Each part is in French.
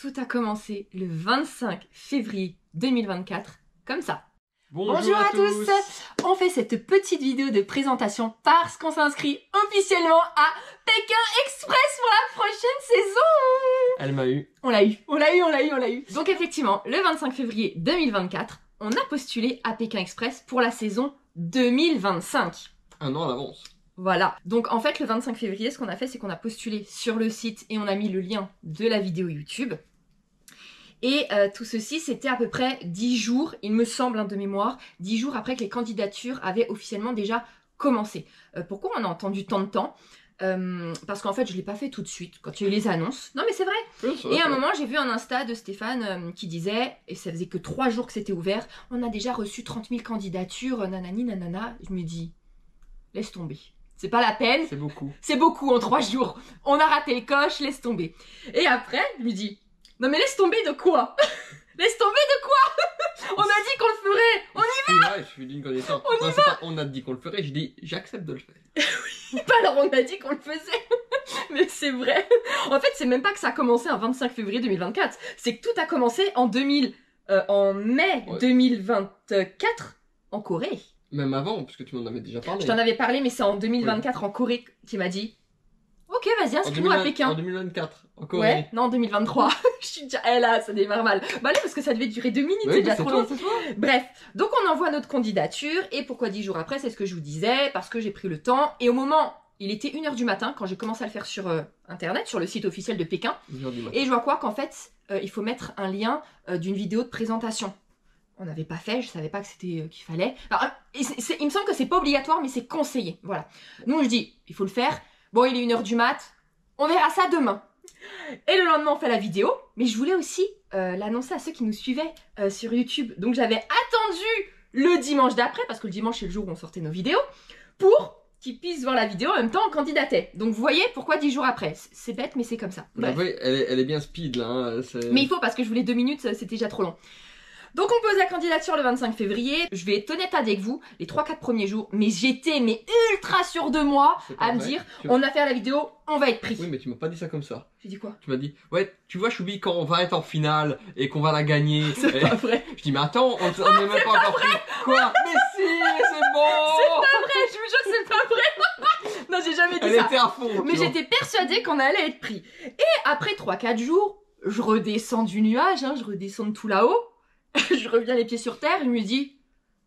tout a commencé le 25 février 2024, comme ça. Bonjour à tous. On fait cette petite vidéo de présentation parce qu'on s'inscrit officiellement à Pékin Express pour la prochaine saison. Elle m'a eu. On l'a eu. Donc effectivement, le 25 février 2024, on a postulé à Pékin Express pour la saison 2025. Un an à l'avance. Voilà, donc en fait le 25 février, ce qu'on a fait, c'est qu'on a postulé sur le site et on a mis le lien de la vidéo YouTube. Et tout ceci, c'était à peu près 10 jours, il me semble, de mémoire, 10 jours après que les candidatures avaient officiellement déjà commencé. Pourquoi on a entendu tant de temps? Parce qu'en fait, je ne l'ai pas fait tout de suite, quand il y a eu les annonces. Non mais c'est vrai. Oui, Et à un moment, j'ai vu un Insta de Stéphane qui disait, et ça faisait que 3 jours que c'était ouvert, on a déjà reçu 30 000 candidatures, nanani, nanana. Je me dis, laisse tomber. C'est pas la peine. C'est beaucoup. C'est beaucoup en 3 jours. On a raté le coche, laisse tomber. Et après, je me dis, non mais laisse tomber de quoi? Laisse tomber de quoi? On a dit qu'on le ferait. On y va. Ouais, je suis d'une connaissance. On y va. Pas, on a dit qu'on le ferait, je dis j'accepte de le faire. va. Alors on a dit qu'on le faisait. Mais c'est vrai. En fait, c'est même pas que ça a commencé un 25 février 2024. C'est que tout a commencé en mai 2024 en Corée. Même avant, parce que tu m'en avais déjà parlé. Je t'en avais parlé, mais c'est en 2024 en Corée qui m'a dit. Ok, vas-y, inscris-moi à Pékin. En 2024, en Corée. Ouais, non, en 2023. Je suis déjà... Eh là, ça démarre mal. Bah allez, parce que ça devait durer 2 minutes, c'est déjà trop long. Bref, donc on envoie notre candidature. Et pourquoi 10 jours après? C'est ce que je vous disais, parce que j'ai pris le temps. Et au moment, il était 1 h du matin, quand j'ai commencé à le faire sur Internet, sur le site officiel de Pékin. Et je vois quoi? Qu'en fait, il faut mettre un lien d'une vidéo de présentation. On n'avait pas fait, je savais pas que c'était qu'il fallait. Alors, il me semble que c'est pas obligatoire, mais c'est conseillé. Voilà. Donc je dis, il faut le faire. Bon, il est 1 h du mat, on verra ça demain. Et le lendemain, on fait la vidéo, mais je voulais aussi l'annoncer à ceux qui nous suivaient sur YouTube. Donc j'avais attendu le dimanche d'après, parce que le dimanche c'est le jour où on sortait nos vidéos, pour qu'ils puissent voir la vidéo en même temps on candidatait. Donc vous voyez pourquoi 10 jours après. C'est bête, mais c'est comme ça. Bref. Oui, elle est bien speed là. Hein, mais il faut, parce que je voulais 2 minutes, c'était déjà trop long. Donc on pose la candidature le 25 février, je vais être honnête avec vous, les 3-4 premiers jours, mais j'étais ultra sûre de moi à me dire, on a fait la vidéo, on va être pris. Oui mais tu m'as pas dit ça comme ça. J'ai dit quoi? Tu m'as dit, ouais tu vois Choubi, quand on va être en finale et qu'on va la gagner. C'est pas vrai. Je dis mais attends, on n'est même pas encore pris. Quoi? Mais si, c'est bon. C'est pas vrai, je vous jure que c'est pas vrai. Non j'ai jamais dit ça. Elle était à fond. Mais j'étais persuadée qu'on allait être pris. Et après 3-4 jours, je redescends du nuage, hein, je redescends de tout là-haut. Je reviens les pieds sur terre, je me dis,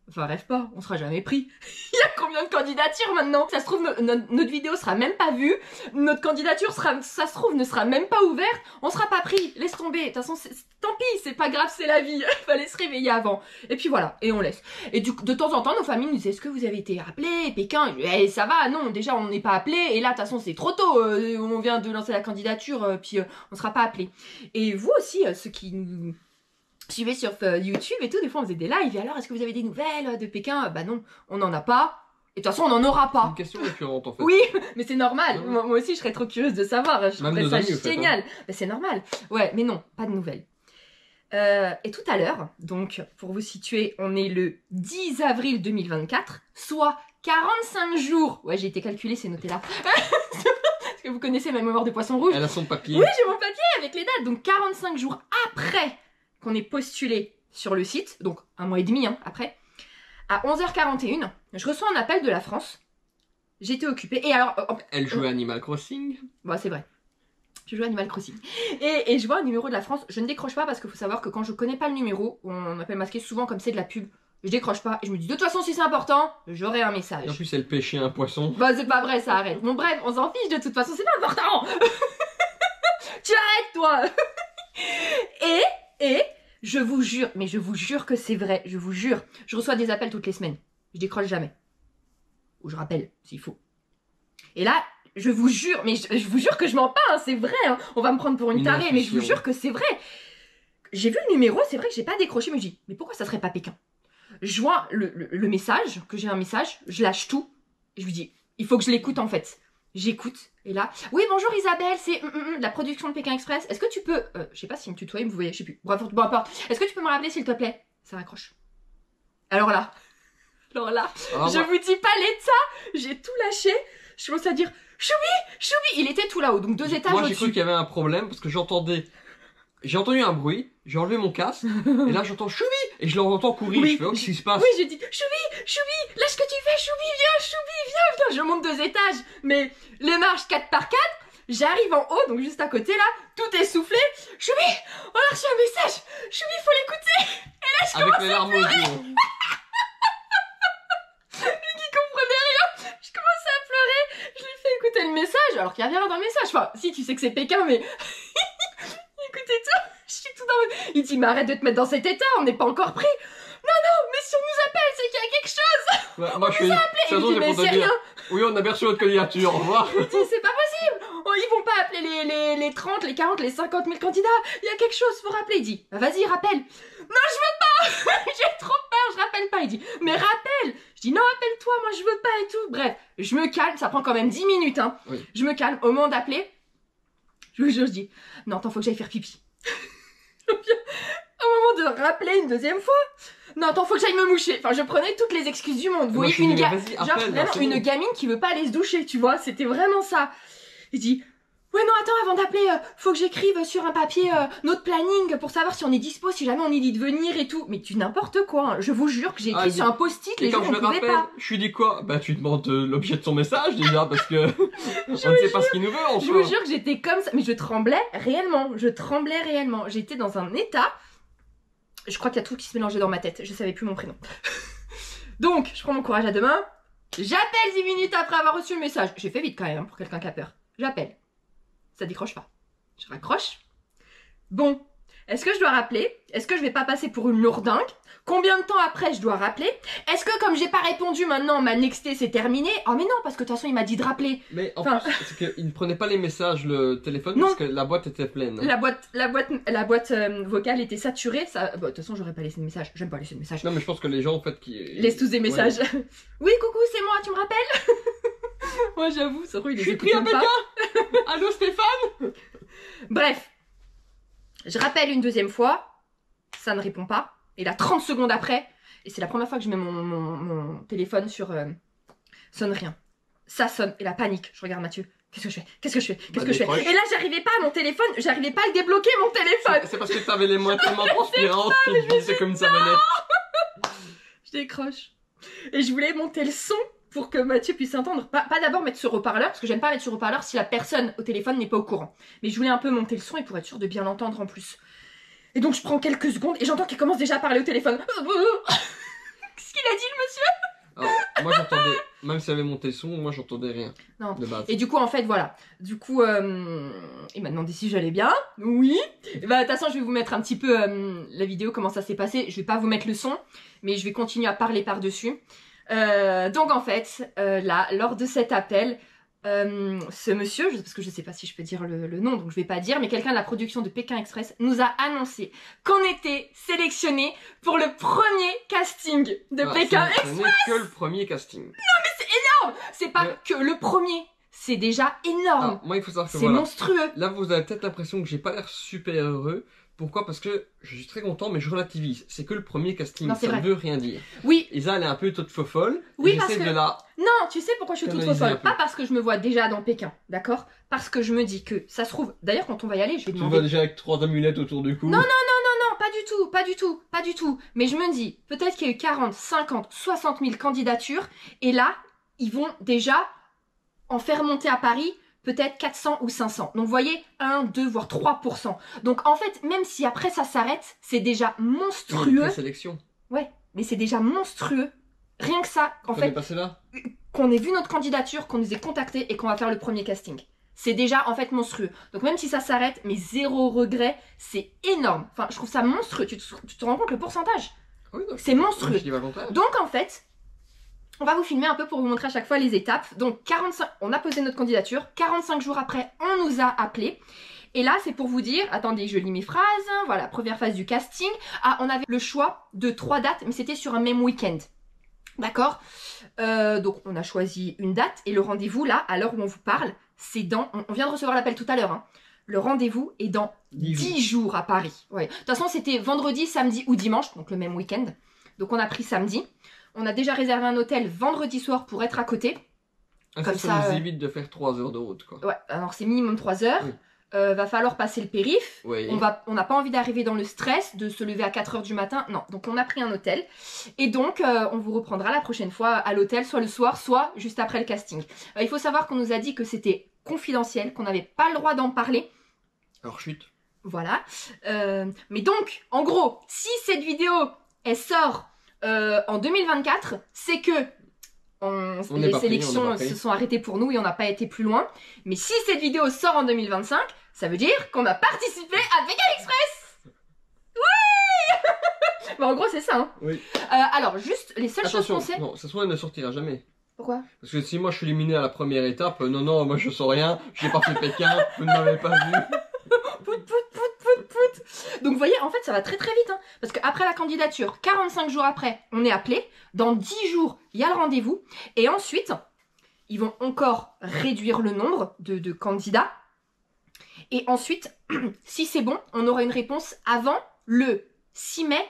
enfin rêve pas, on sera jamais pris. Il y a combien de candidatures maintenant? Ça se trouve, notre vidéo sera même pas vue, notre candidature sera, ça se trouve, ne sera même pas ouverte, on sera pas pris, laisse tomber. De toute façon, tant pis, c'est pas grave, c'est la vie, fallait se réveiller avant. Et puis voilà, et on laisse. Et de temps en temps, nos familles nous disaient, est-ce que vous avez été appelés, Pékin? Eh, ça va, non, déjà on n'est pas appelés, et là, de toute façon, c'est trop tôt, on vient de lancer la candidature, puis on sera pas appelés. Et vous aussi, ceux qui nous suivez sur YouTube et tout, des fois on faisait des lives, et alors est-ce que vous avez des nouvelles de Pékin? Bah non, on n'en a pas, et de toute façon on n'en aura pas. C'est une question récurrente en fait. Oui, mais c'est normal, moi aussi je serais trop curieuse de savoir, je trouverais ça génial. Bah, c'est normal, ouais, mais non, pas de nouvelles. Et tout à l'heure, donc pour vous situer, on est le 10 avril 2024, soit 45 jours, ouais j'ai été calculée, c'est noté là. Parce que vous connaissez ma mémoire de poisson rouge. Elle a son papier. Oui, j'ai mon papier avec les dates, donc 45 jours après qu'on est postulé sur le site, donc 1 mois et demi après, à 11 h 41, je reçois un appel de la France. J'étais occupée, et alors... Elle jouait Animal Crossing. Bah c'est vrai, je joue Animal Crossing. Et je vois un numéro de la France, je ne décroche pas parce qu'il faut savoir que quand je connais pas le numéro, on m'appelle masqué souvent comme c'est de la pub, je décroche pas, et je me dis de toute façon si c'est important, j'aurai un message. Et en plus elle pêchait un poisson. Bah c'est pas vrai, ça arrête. Bon bref, on s'en fiche de toute façon, c'est pas important. Tu arrêtes toi. Et je vous jure, mais je vous jure que c'est vrai, je vous jure, je reçois des appels toutes les semaines. Je décroche jamais. Ou je rappelle, s'il faut. Et là, je vous jure, mais je vous jure que je mens pas, hein, c'est vrai, hein. On va me prendre pour une tarée, mais je vous jure que c'est vrai. J'ai vu le numéro, c'est vrai que j'ai pas décroché, mais je dis, mais pourquoi ça serait pas Pékin? Je vois le message, que j'ai un message, je lâche tout, et je lui dis, il faut que je l'écoute en fait. J'écoute, et là, oui bonjour Isabelle, c'est la production de Pékin Express, est-ce que tu peux, je sais pas si me tutoie, vous voyez, je sais plus, bref, bon importe, est-ce que tu peux me rappeler s'il te plaît? Ça raccroche. Alors là, je vous dis pas l'état, j'ai tout lâché, je commence à dire, Choubi, il était tout là-haut, donc 2 étages Moi au-dessus. j'ai cru qu'il y avait un problème, parce que j'entendais j'ai entendu un bruit, j'ai enlevé mon casque, et là j'entends Choubi, et je l'entends courir, Oui, je fais, oh, qu'est-ce qui se passe? Oui, j'ai dit Choubi, lâche ce que tu fais, Choubi, viens, je monte 2 étages, mais les marches 4x4, j'arrive en haut, donc juste à côté là, tout essoufflé, Choubi, on a reçu un message, Choubi, faut l'écouter, et là je Avec commence les larmes aux yeux. qui comprenait rien, je commence à pleurer, je lui fais écouter le message, alors qu'il n'y a rien dans le message, enfin, si tu sais que c'est Pékin, mais écoutez tout, je suis tout dans... Il dit, mais arrête de te mettre dans cet état, on n'est pas encore pris. Non, mais si on nous appelle, c'est qu'il y a quelque chose. Ouais, moi je suis. Il De me toute façon, dit, c'est mais pour te c'est dire. rien. Oui, on a bien reçu votre candidature, au revoir. Il dit, c'est pas possible. Oh, ils vont pas appeler les 30, les 40, les 50 000 candidats. Il y a quelque chose, faut rappeler. Il dit, bah, vas-y, rappelle. Non, je veux pas. J'ai trop peur, je rappelle pas. Il dit, mais rappelle. Je dis, non, appelle-toi, moi je veux pas et tout. Bref, je me calme, ça prend quand même 10 minutes, hein. Oui. Je me calme, au moment d'appeler, je vous jure, je dis, non, attends, faut que j'aille faire pipi. Au moment de rappeler une deuxième fois, non, attends, faut que j'aille me moucher. Enfin, je prenais toutes les excuses du monde. Vous voyez, une gamine qui veut pas aller se doucher, tu vois, c'était vraiment ça. Il dit, ouais, non, attends, avant d'appeler, faut que j'écrive sur un papier notre planning pour savoir si on est dispo, si jamais on est dit de venir et tout. Mais tu n'importe quoi, hein. Je vous jure que j'ai écrit sur un post-it les jours où on pouvait pas. Je lui dis quoi? Bah, tu demandes l'objet de son message déjà, parce que on ne sait pas ce qu'il nous veut en Je soi. vous jure que j'étais comme ça, mais je tremblais réellement. J'étais dans un état. Je crois qu'il y a tout qui se mélangeait dans ma tête. Je savais plus mon prénom. Donc, je prends mon courage à deux mains. J'appelle 10 minutes après avoir reçu le message. J'ai fait vite quand même, hein, pour quelqu'un qui a peur. J'appelle. Ça décroche pas. Je raccroche. Bon. Est-ce que je dois rappeler? Est-ce que je vais pas passer pour une lourdingue? Combien de temps après je dois rappeler? Est-ce que comme j'ai pas répondu maintenant, ma nexté c'est terminé? Oh mais non, parce que de toute façon il m'a dit de rappeler. Mais en plus, c'est qu'il ne prenait pas les messages, le téléphone, Non. parce que la boîte était pleine. La boîte vocale était saturée. Ça... Bon, de toute façon j'aurais pas laissé de message. J'aime pas laisser de message. Non, mais je pense que les gens en fait qui... Laisse tous des messages. Ouais. Oui, coucou, c'est moi, tu me rappelles? Moi j'avoue, c'est vrai, il Je suis pris à Pékin. Allô Stéphane. Bref. Je rappelle une deuxième fois. Ça ne répond pas. Et là, 30 secondes après, et c'est la première fois que je mets mon téléphone sur sonne rien. Ça sonne, et la panique. Je regarde Mathieu. Qu'est-ce que je fais? Et là, j'arrivais pas à mon téléphone, j'arrivais pas à le débloquer mon téléphone. C'est parce que t'avais les mains tellement transpirantes que je disais comme ça manette. Je décroche. Et je voulais monter le son pour que Mathieu puisse entendre. Pas d'abord mettre sur haut-parleur, parce que j'aime pas mettre sur haut-parleur si la personne au téléphone n'est pas au courant. Mais je voulais un peu monter le son et pour être sûr de bien l'entendre en plus. Et donc je prends quelques secondes et j'entends qu'il commence déjà à parler au téléphone. Qu'est-ce qu'il a dit le monsieur? Alors, moi j'entendais, même si j'avais monté le son, moi j'entendais rien. Non. De base. Et du coup en fait voilà. Du coup il m'a demandé si j'allais bien. Oui. Et bah de toute façon je vais vous mettre un petit peu la vidéo comment ça s'est passé. Je vais pas vous mettre le son, mais je vais continuer à parler par-dessus. Donc en fait là lors de cet appel. Ce monsieur, parce que je sais pas si je peux dire le nom, donc je vais pas dire, mais quelqu'un de la production de Pékin Express nous a annoncé qu'on était sélectionné pour le premier casting de Pékin Express. Ce n'est que le premier casting. Non mais c'est énorme. C'est pas que le premier, c'est déjà énorme. Alors, moi il faut savoir que c'est monstrueux. Là vous avez peut-être l'impression que j'ai pas l'air super heureux. Pourquoi? Parce que je suis très content, mais je relativise. C'est que le premier casting, ça ne veut rien dire. Oui. Isa, elle est un peu toute fofolle. Oui, parce que... de la... Non, tu sais pourquoi je suis toute fofolle? Pas parce que je me vois déjà dans Pékin, d'accord? Parce que je me dis que ça se trouve... D'ailleurs, quand on va y aller, je vais demander... Tu vas déjà avec 3 amulettes autour du cou? Non, pas du tout. Mais je me dis, peut-être qu'il y a eu 40, 50, 60 000 candidatures, et là, ils vont déjà en faire monter à Paris... peut-être 400 ou 500. Donc vous voyez, 1, 2, voire 3%. Donc en fait, même si après ça s'arrête, c'est déjà monstrueux. Sélection. Ouais, mais c'est déjà monstrueux. Rien que ça, en fait, qu'on ait vu notre candidature, qu'on nous ait contactés et qu'on va faire le premier casting. C'est déjà en fait monstrueux. Donc même si ça s'arrête, mais zéro regret, c'est énorme. Enfin, je trouve ça monstrueux. Tu te rends compte le pourcentage? Oui, c'est monstrueux. Ouais, donc en fait... on va vous filmer un peu pour vous montrer à chaque fois les étapes. Donc 45, on a posé notre candidature. 45 jours après, on nous a appelés. Et là, c'est pour vous dire, attendez, je lis mes phrases. Voilà, première phase du casting. Ah, on avait le choix de 3 dates, mais c'était sur un même week-end. D'accord? Donc on a choisi une date et le rendez-vous là, à l'heure où on vous parle, c'est dans... On vient de recevoir l'appel tout à l'heure. Hein. Le rendez-vous est dans 10 jours à Paris. Ouais. De toute façon, c'était vendredi, samedi ou dimanche, donc le même week-end. Donc on a pris samedi. On a déjà réservé un hôtel vendredi soir pour être à côté. Comme ça nous évite de faire 3 heures de route, quoi. Ouais, alors c'est minimum 3 heures. Oui. va falloir passer le périph. Oui. On n'a pas envie d'arriver dans le stress, de se lever à 4h du matin. Non, donc on a pris un hôtel. Et donc, on vous reprendra la prochaine fois à l'hôtel, soit le soir, soit juste après le casting. Il faut savoir qu'on nous a dit que c'était confidentiel, qu'on n'avait pas le droit d'en parler. Alors chute. Voilà. Mais donc, en gros, si cette vidéo, elle sort en 2024, c'est que les sélections se sont arrêtées pour nous et on n'a pas été plus loin. Mais si cette vidéo sort en 2025, ça veut dire qu'on a participé à Vegan Express. Oui. Bah en gros c'est ça. Hein. Oui. Alors juste les seules choses qu'on sait. Non, ça soit elle ne sortira jamais. Pourquoi? Parce que si moi je suis éliminé à la première étape, non, moi je sens rien, j'ai pas fait Pékin, vous ne m'avez pas vu. Donc vous voyez, en fait ça va très très vite. Hein, parce qu'après la candidature, 45 jours après, on est appelé. Dans 10 jours, il y a le rendez-vous. Et ensuite, ils vont encore réduire le nombre de candidats. Et ensuite, si c'est bon, on aura une réponse avant le 6 mai,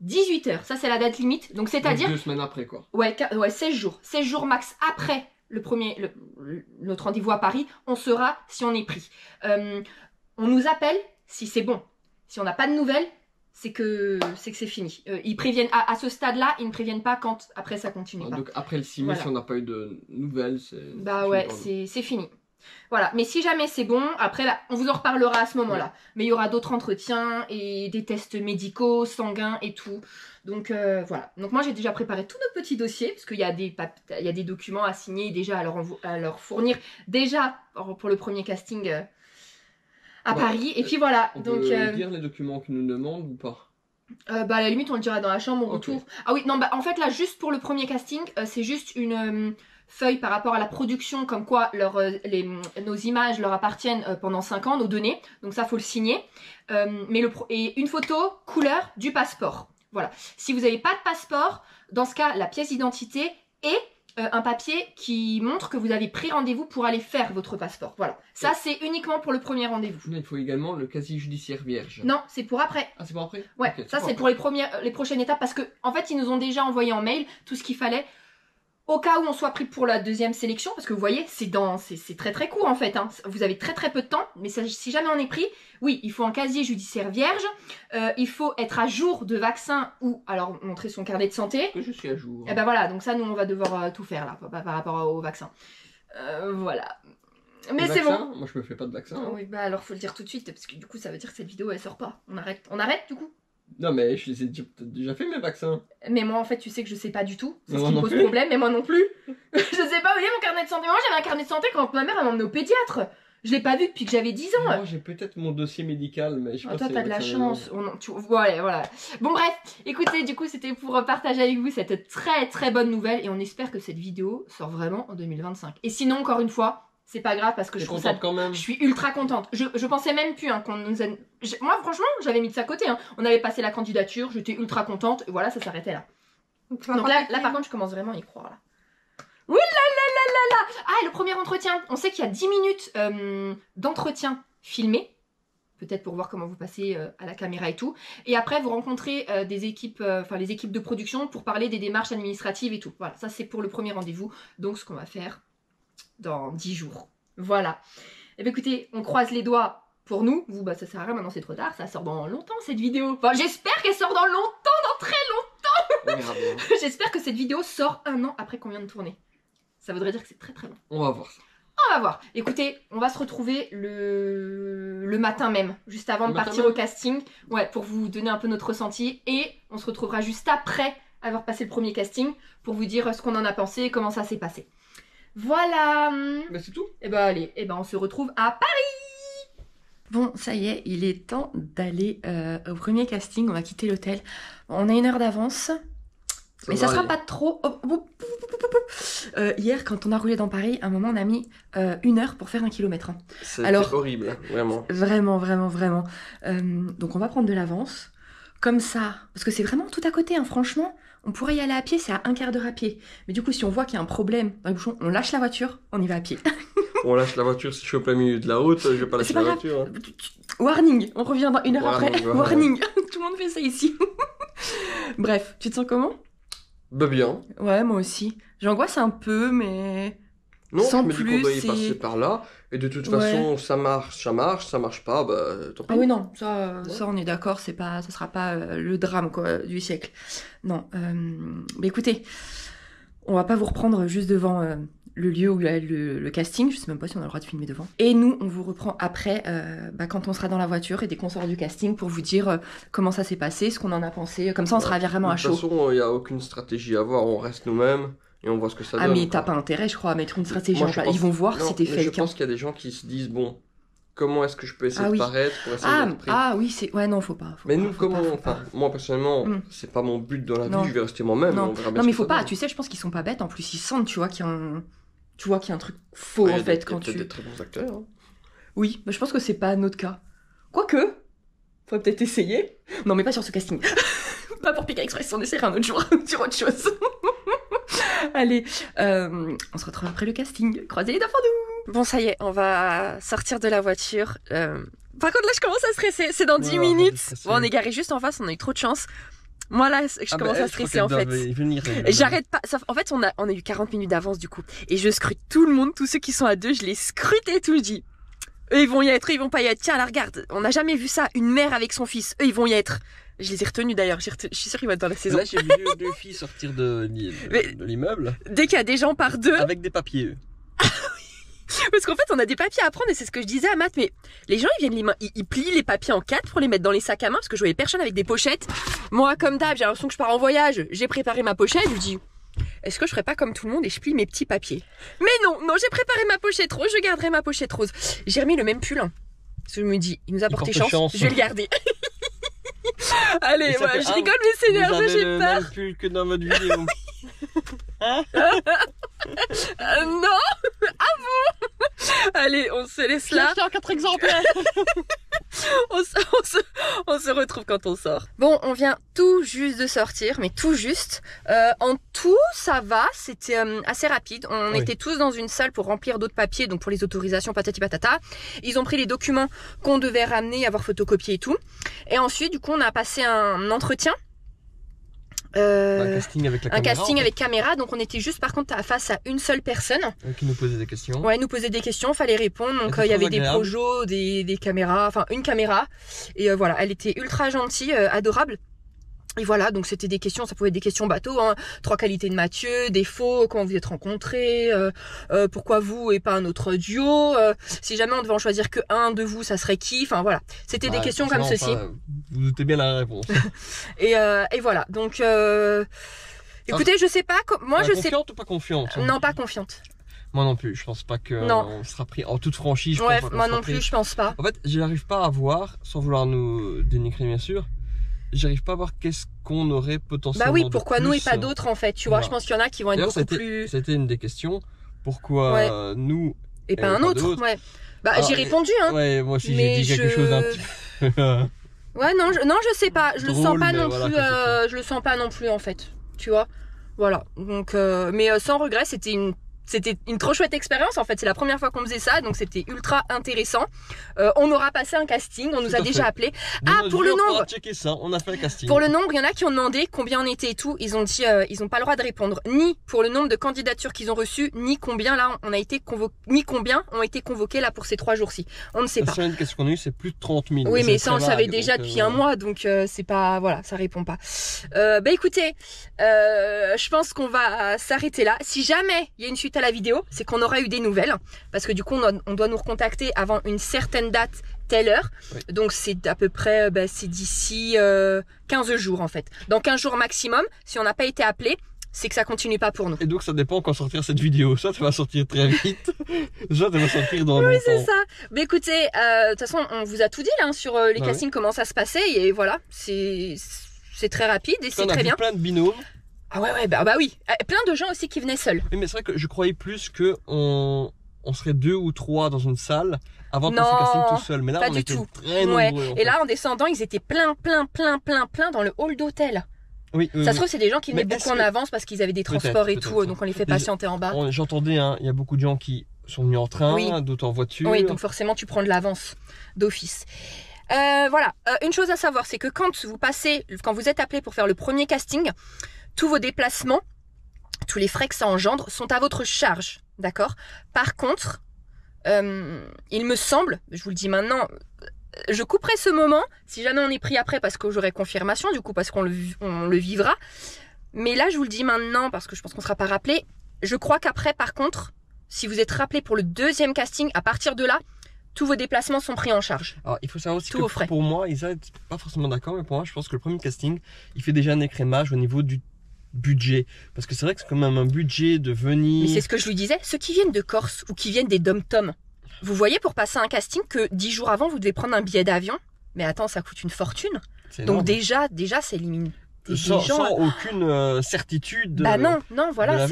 18h. Ça c'est la date limite. Donc c'est-à-dire... 2 semaines après quoi. Ouais, 16 jours. 16 jours max après notre rendez-vous à Paris, on saura si on est pris. On nous appelle si c'est bon. Si on n'a pas de nouvelles, c'est que c'est fini. Ils préviennent à ce stade-là, ils ne préviennent pas quand après ça continue pas. Donc après le 6 mai, si on n'a pas eu de nouvelles, c'est... Bah ouais, c'est fini. Voilà, mais si jamais c'est bon, après on vous en reparlera à ce moment-là. Ouais. Mais il y aura d'autres entretiens et des tests médicaux, sanguins et tout. Donc voilà. Donc moi j'ai déjà préparé tous nos petits dossiers parce qu'il y a des documents à signer déjà à leur fournir déjà pour le premier casting à Paris. Et puis voilà. On donc peut dire les documents qu'ils nous demandent ou pas? Bah à la limite on le dira dans la chambre au retour. Okay. Ah oui non bah en fait là juste pour le premier casting c'est juste une feuille par rapport à la production comme quoi nos images leur appartiennent pendant 5 ans, nos données. Donc ça faut le signer. Et une photo couleur du passeport. Voilà. Si vous n'avez pas de passeport, dans ce cas la pièce d'identité et un papier qui montre que vous avez pris rendez-vous pour aller faire votre passeport. Voilà. Ça, c'est uniquement pour le premier rendez-vous. Il faut également le casier judiciaire vierge. Non, c'est pour après. Ah, c'est pour après? Ouais, okay, ça c'est pour les prochaines étapes parce que en fait, ils nous ont déjà envoyé en mail tout ce qu'il fallait au cas où on soit pris pour la deuxième sélection parce que vous voyez, c'est très très court en fait. Hein. Vous avez très très peu de temps, mais si jamais on est pris, oui, il faut un casier judiciaire vierge, il faut être à jour de vaccin ou alors montrer son carnet de santé. Que je suis à jour. Et ben voilà, donc ça nous on va devoir tout faire là par rapport au vaccin. Voilà. Mais c'est bon. Moi je me fais pas de vaccin. Hein. Oui, bah alors faut le dire tout de suite parce que du coup ça veut dire que cette vidéo elle sort pas. On arrête du coup. Non mais je les ai déjà fait mes vaccins. Mais moi en fait tu sais que je sais pas du tout. C'est ce qui me pose problème, mais moi non plus. Je sais pas où il est mon carnet de santé. Moi j'avais un carnet de santé quand ma mère elle m'a emmené au pédiatre. Je l'ai pas vu depuis que j'avais 10 ans. Moi j'ai peut-être mon dossier médical mais je sais pas. Toi t'as de la chance. Voilà. Bon bref, écoutez du coup c'était pour partager avec vous cette très très bonne nouvelle et on espère que cette vidéo sort vraiment en 2025. Et sinon encore une fois, c'est pas grave parce que je trouve ça quand même. Je suis ultra contente. Je pensais même plus hein, qu'on nous a... Moi franchement j'avais mis de ça côté. Hein. On avait passé la candidature, j'étais ultra contente et voilà ça s'arrêtait là. Donc là par contre je commence vraiment à y croire là. Ouh là là. Ah et le premier entretien. On sait qu'il y a 10 minutes d'entretien filmé. Peut-être pour voir comment vous passez à la caméra et tout. Et après vous rencontrez des équipes, les équipes de production pour parler des démarches administratives et tout. Voilà, ça c'est pour le premier rendez-vous. Donc ce qu'on va faire dans 10 jours. Voilà. Et bien écoutez, on croise les doigts pour nous. Vous, bah ça sert à rien, maintenant c'est trop tard. Ça sort dans longtemps cette vidéo. Enfin, j'espère qu'elle sort dans longtemps, dans très longtemps. J'espère que cette vidéo sort 1 an après qu'on vient de tourner. Ça voudrait dire que c'est très très long. On va voir ça. On va voir. Écoutez, on va se retrouver le matin même, juste avant de partir au casting. Ouais, pour vous donner un peu notre ressenti. Et on se retrouvera juste après avoir passé le premier casting pour vous dire ce qu'on en a pensé et comment ça s'est passé. Voilà. Bah c'est tout. Et bah allez, on se retrouve à Paris. Bon, ça y est, il est temps d'aller au premier casting. On va quitter l'hôtel. On a 1 heure d'avance. Mais ça sera pas trop... hier, quand on a roulé dans Paris, à un moment, on a mis 1 heure pour faire 1 kilomètre. Hein. C'était horrible, vraiment. Vraiment. Donc on va prendre de l'avance. Comme ça, parce que c'est vraiment tout à côté, hein, franchement. On pourrait y aller à pied, c'est à 1/4 d'heure à pied. Mais du coup, si on voit qu'il y a un problème dans les bouchons, on lâche la voiture, on y va à pied. On lâche la voiture si je suis au plein milieu de la route, je vais pas lâcher la voiture. Hein. Warning, on revient dans 1 heure après. Warning, tout le monde fait ça ici. Bref, tu te sens comment ? Bah bien. Ouais, moi aussi. J'angoisse un peu, mais... Non, sans je me dis plus, qu'on doit y passer par là. Et de toute façon, ça marche, ça marche pas, bah tant pis. Ah oui, non, ça on est d'accord, ça sera pas le drame quoi, du siècle. Non, mais écoutez, on va pas vous reprendre juste devant le lieu où il y a le casting, je sais même pas si on a le droit de filmer devant. Et nous, on vous reprend après, quand on sera dans la voiture et dès qu'on sort du casting pour vous dire comment ça s'est passé, ce qu'on en a pensé, comme ça on sera vraiment à chaud. De toute façon, il n'y a aucune stratégie à avoir, on reste nous-mêmes. Et on voit ce que ça donne. Ah mais t'as pas intérêt je crois à mettre une stratégie en place. Ils vont voir si t'es fake. Je pense qu'il y a des gens qui se disent bon, comment est-ce que je peux essayer de paraître pour essayer d'être pris. Ah oui, c'est... Ouais non, faut pas. Mais nous, moi personnellement, c'est pas mon but dans la vie, je vais rester moi-même. Non, mais faut pas, tu sais, je pense qu'ils sont pas bêtes, en plus ils sentent, tu vois, qu'il y a un truc faux en fait quand tu... Il y a des très bons acteurs. Hein. Oui, mais je pense que c'est pas notre cas. Quoique, faudrait peut-être essayer. Non mais pas sur ce casting. Pas pour Pékin Express, on essaiera un autre jour sur autre chose. Allez, on se retrouve après le casting. Croisez les dents pour nous. Bon, ça y est, on va sortir de la voiture. Par contre, là, je commence à stresser. C'est dans 10 minutes. Bon, on est garé juste en face, on a eu trop de chance. Moi, là, je commence à stresser, en fait. J'arrête pas. En fait, on a eu 40 minutes d'avance, du coup. Et je scrute tout le monde, tous ceux qui sont à deux, je les scrute et tout. Je dis, eux, ils vont y être, eux, ils vont pas y être. Tiens, là, regarde, on n'a jamais vu ça. Une mère avec son fils, eux, ils vont y être. Je les ai retenus d'ailleurs, je suis sûre qu'ils vont être dans la saison. Là, j'ai vu deux filles sortir de l'immeuble. Dès qu'il y a des gens par deux. Avec des papiers. Parce qu'en fait, on a des papiers à prendre et c'est ce que je disais à Matt. Mais les gens, ils plient les papiers en 4 pour les mettre dans les sacs à main parce que je voyais personne avec des pochettes. Moi, comme d'hab, j'ai l'impression que je pars en voyage. J'ai préparé ma pochette. Je me dis, est-ce que je ferais pas comme tout le monde et je plie mes petits papiers? Mais non, j'ai préparé ma pochette rose. Je garderai ma pochette rose. J'ai remis le même pull. Hein, parce que je me dis, il nous a porté chance. Je vais le garder. Allez, je rigole, mais c'est nerveux, j'ai peur. Même pull que dans votre vidéo. Hein non. Ah bon? Allez, on se laisse là. J'ai acheté en 4 exemplaires. on se retrouve quand on sort. Bon, on vient tout juste de sortir, mais tout juste. En tout, ça va. C'était assez rapide. On était tous dans une salle pour remplir d'autres papiers, donc pour les autorisations, patati patata. Ils ont pris les documents qu'on devait ramener, avoir photocopié et tout. Et ensuite, du coup, on a passé un entretien. Un casting avec la caméra. Un casting avec caméra, donc on était juste par contre face à une seule personne. Qui nous posait des questions. Ouais, nous posait des questions, fallait répondre. Donc il y avait des projos, des caméras, enfin une caméra. Et voilà, elle était ultra gentille, adorable. Et voilà, donc c'était des questions, ça pouvait être des questions bateau, hein. 3 qualités de Mathieu, défauts, comment vous êtes rencontrés, pourquoi vous et pas un autre duo, si jamais on devait en choisir que un de vous, ça serait qui, enfin voilà. C'était des questions comme ceci. Vous doutez bien la réponse. et voilà, donc écoutez, je sais pas, moi je sais... Confiante ou pas confiante? Non, pas confiante. Moi non plus, je pense pas qu'on sera pris en toute franchise. Moi non plus, je pense pas. En fait, je n'arrive pas à voir, sans vouloir nous dénigrer bien sûr, j'arrive pas à voir qu'est-ce qu'on aurait potentiellement. Bah oui, pourquoi nous et pas d'autres en fait, tu vois, je pense qu'il y en a qui vont être beaucoup plus... C'était une des questions, pourquoi nous et pas un autre, ouais. Bah j'ai répondu, hein. Ouais, moi aussi j'ai dit quelque chose un petit peu... Ouais, non, je sais pas, je le sens pas non plus, je le sens pas non plus en fait, tu vois. Voilà, donc, mais sans regret, c'était une trop chouette expérience en fait, c'est la première fois qu'on faisait ça, donc c'était ultra intéressant. On aura passé un casting, on nous a déjà appelé. Pour le nombre, ça, on a fait un casting. Pour le nombre, il y en a qui ont demandé combien on était et tout, ils ont dit ils ont pas le droit de répondre ni pour le nombre de candidatures qu'ils ont reçues, ni combien là on a été convoqués, ni combien ont été convoqués là pour ces 3 jours-ci. On ne sait pas. La seule question qu'on a eue, c'est plus de 30 000. Oui, mais ça on le savait déjà depuis un mois, donc c'est pas, voilà, ça répond pas. Bah écoutez, je pense qu'on va s'arrêter là. Si jamais il y a une suite à la vidéo, c'est qu'on aura eu des nouvelles, parce que du coup on doit nous recontacter avant une certaine date, telle heure. Oui. Donc c'est à peu près, c'est d'ici 15 jours en fait. Dans 15 jours maximum, si on n'a pas été appelé, c'est que ça continue pas pour nous. Et donc ça dépend quand sortir cette vidéo. Soit ça va sortir très vite, soit ça va sortir dans longtemps. Oui, c'est ça. Mais écoutez, de toute façon, on vous a tout dit là hein, sur les castings, comment ça se passait, et voilà, c'est très rapide et c'est très bien. Plein de binômes. Ah ouais, bah oui. Plein de gens aussi qui venaient seuls. Oui, mais c'est vrai que je croyais plus que on serait 2 ou 3 dans une salle avant de passer le casting tout seul. Mais là, on était très nombreux. Et là, en descendant, ils étaient plein dans le hall d'hôtel. Oui, ça se trouve, c'est des gens qui venaient beaucoup en avance parce qu'ils avaient des transports et tout, donc on les fait patienter en bas. J'entendais, il y a beaucoup de gens qui sont venus en train, d'autres en voiture. Oui, donc forcément, tu prends de l'avance d'office. Voilà, une chose à savoir, c'est que quand vous êtes appelé pour faire le premier casting, tous vos déplacements, tous les frais que ça engendre sont à votre charge. d'accord? Par contre, il me semble, je vous le dis maintenant, je couperai ce moment, si jamais on est pris après, parce que j'aurai confirmation, du coup, parce qu'on le vivra. Mais là, je vous le dis maintenant, parce que je pense qu'on ne sera pas rappelé. Je crois qu'après, par contre, si vous êtes rappelé pour le deuxième casting, à partir de là, tous vos déplacements sont pris en charge. Alors, il faut savoir aussi que pour moi, Isa n'est pas forcément d'accord, mais pour moi, je pense que le premier casting, il fait déjà un écrémage au niveau du budget. Parce que c'est vrai que c'est quand même un budget de venir... Mais c'est ce que je lui disais, ceux qui viennent de Corse ou qui viennent des dom-toms, vous voyez, pour passer un casting, que 10 jours avant, vous devez prendre un billet d'avion. Mais attends, ça coûte une fortune. Donc déjà, ça élimine des gens. Sans aucune certitude. Bah non, voilà.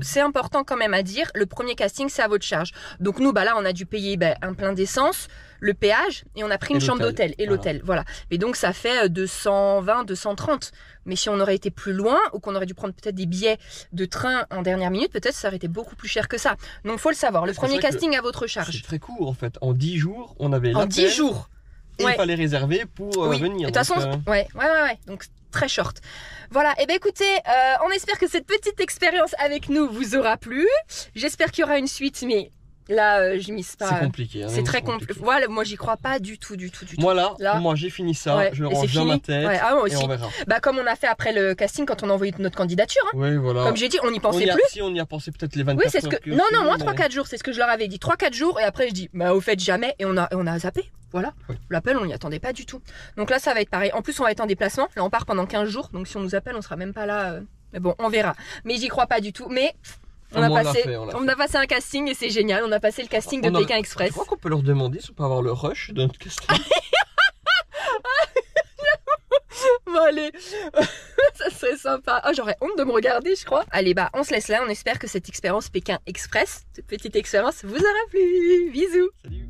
C'est important quand même à dire. Le premier casting, c'est à votre charge. Donc nous, là, on a dû payer un plein d'essence, le péage, et on a pris une chambre d'hôtel et l'hôtel. Voilà. Et donc ça fait 220, 230. Mais si on aurait été plus loin, ou qu'on aurait dû prendre peut-être des billets de train en dernière minute, peut-être ça aurait été beaucoup plus cher que ça. Donc faut le savoir. Le premier casting à votre charge. C'est très court en fait. En 10 jours, on avait En 10 jours. Et il fallait réserver pour venir. De toute façon, ouais. Donc très short. Voilà, et écoutez, on espère que cette petite expérience avec nous vous aura plu. J'espère qu'il y aura une suite, mais là, je mise pas. C'est compliqué. C'est très compliqué. Voilà, moi j'y crois pas du tout. Moi moi j'ai fini ça, je le range dans ma tête moi aussi. Et on verra. Comme on a fait après le casting quand on a envoyé notre candidature. Hein. Oui, voilà. Comme j'ai dit, on n'y pensait plus. Si on y a pensé peut-être les 24 heures. Non, moi 3-4 jours, c'est ce que je leur avais dit. 3-4 jours, et après je dis, au fait jamais, et on a zappé. Voilà, l'appel on n'y attendait pas du tout. Donc là ça va être pareil, en plus on va être en déplacement, là on part pendant 15 jours, donc si on nous appelle on sera même pas là, mais bon on verra. Mais j'y crois pas du tout, mais on a passé un casting et c'est génial, on a passé le casting de Pékin Express. Je crois qu'on peut leur demander si on peut avoir le rush de notre casting. Bon allez, ça serait sympa. Oh, j'aurais honte de me regarder je crois. Allez on se laisse là, on espère que cette expérience Pékin Express, cette petite expérience vous aura plu. Bisous. Salut.